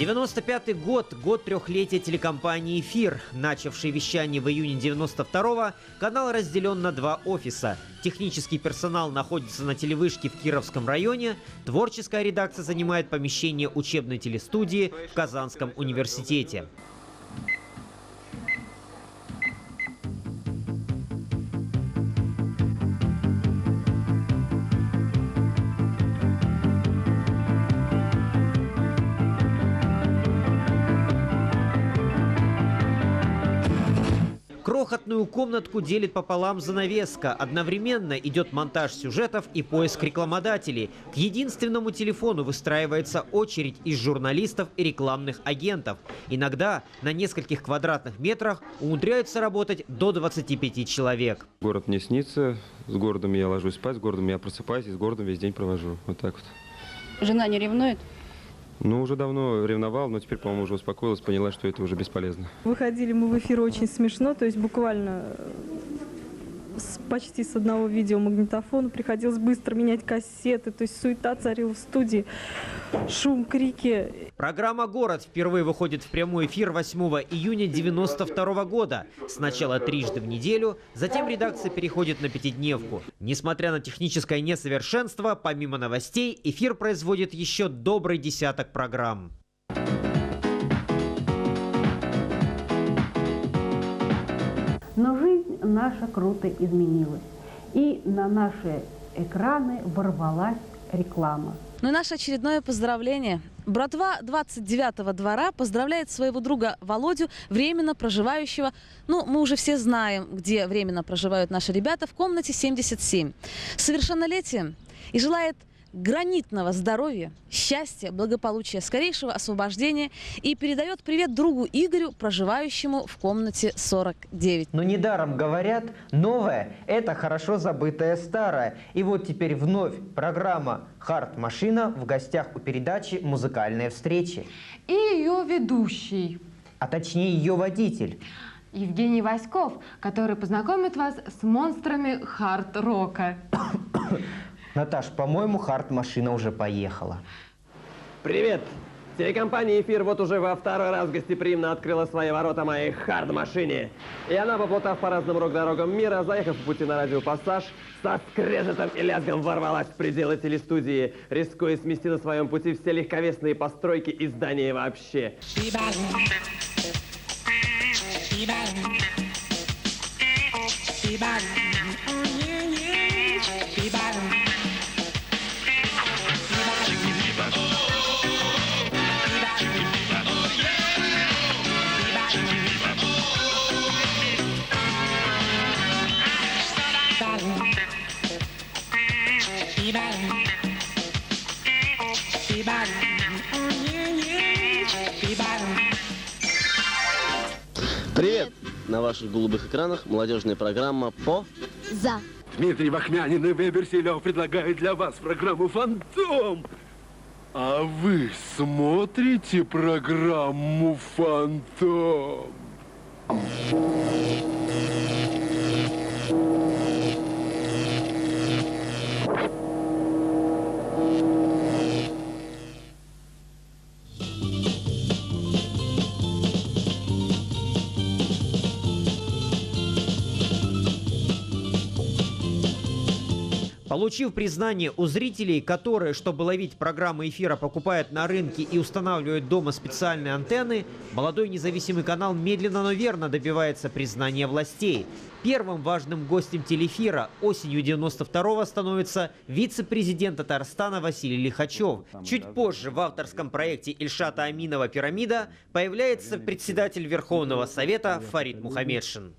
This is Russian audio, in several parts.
95-й год – год трехлетия телекомпании «Эфир». Начавший вещание в июне 92-го, канал разделен на два офиса. Технический персонал находится на телевышке в Кировском районе, творческая редакция занимает помещение учебной телестудии в Казанском университете. Крохотную комнатку делит пополам занавеска. Одновременно идет монтаж сюжетов и поиск рекламодателей. К единственному телефону выстраивается очередь из журналистов и рекламных агентов. Иногда на нескольких квадратных метрах умудряются работать до 25 человек. Город мне снится, с городом я ложусь спать, с городом я просыпаюсь и с городом весь день провожу. Вот так вот. Жена не ревнует? Ну, уже давно ревновал, но теперь, по-моему, уже успокоилась, поняла, что это уже бесполезно. Выходили мы в эфир очень смешно, то есть буквально почти с одного видеомагнитофона приходилось быстро менять кассеты, то есть суета царила в студии, шум, крики. Программа «Город» впервые выходит в прямой эфир 8 июня 92 года. Сначала трижды в неделю, затем редакция переходит на пятидневку. Несмотря на техническое несовершенство, помимо новостей, эфир производит еще добрый десяток программ. Но жизнь наша круто изменилась, и на наши экраны ворвалась реклама. Ну и наше очередное поздравление. Братва 29-го двора поздравляет своего друга Володю, временно проживающего, ну, мы уже все знаем, где временно проживают наши ребята, в комнате 77. С совершеннолетием и желает гранитного здоровья, счастья, благополучия, скорейшего освобождения и передает привет другу Игорю, проживающему в комнате 49. Но недаром говорят, новое – это хорошо забытое старое. И вот теперь вновь программа «Хард-машина» в гостях у передачи «Музыкальные встречи». И ее ведущий. А точнее ее водитель. Евгений Васьков, который познакомит вас с монстрами хард-рока. Наташ, по-моему, хард-машина уже поехала. Привет! Телекомпания «Эфир» вот уже во второй раз гостеприимно открыла свои ворота моей хард-машине. И она, поплутав по разным рок-дорогам мира, заехав по пути на радиопассаж, со скрежетом и лязгом ворвалась в пределы телестудии, рискуя смести на своем пути все легковесные постройки и здания вообще. Привет! На ваших голубых экранах молодежная программа по... За. Дмитрий Вахмянин и Вебер Селев предлагают для вас программу «Фантом». А вы смотрите программу «Фантом»? Получив признание у зрителей, которые, чтобы ловить программы эфира, покупают на рынке и устанавливают дома специальные антенны, молодой независимый канал медленно, но верно добивается признания властей. Первым важным гостем телеэфира осенью 92-го становится вице-президент Татарстана Василий Лихачев. Чуть позже в авторском проекте Ильшата Аминова «Пирамида» появляется председатель Верховного Совета Фарид Мухамедшин.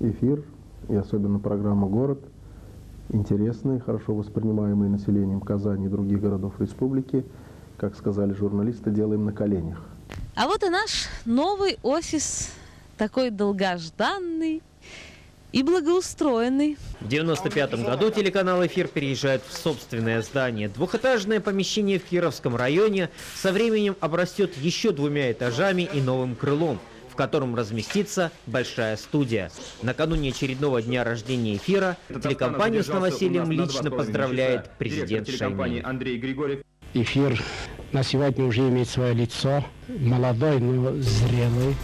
Эфир и особенно программа «Город» интересные, хорошо воспринимаемые населением Казани и других городов республики, как сказали журналисты, делаем на коленях. А вот и наш новый офис, такой долгожданный и благоустроенный. В 95-м году телеканал «Эфир» переезжает в собственное здание. Двухэтажное помещение в Кировском районе со временем обрастет еще 2 этажами и новым крылом, в котором разместится большая студия. Накануне очередного дня рождения «Эфира» телекомпанию с новосельем лично поздравляет президент Шаймин. эфир на сегодня уже имеет свое лицо. Молодой, но зрелый.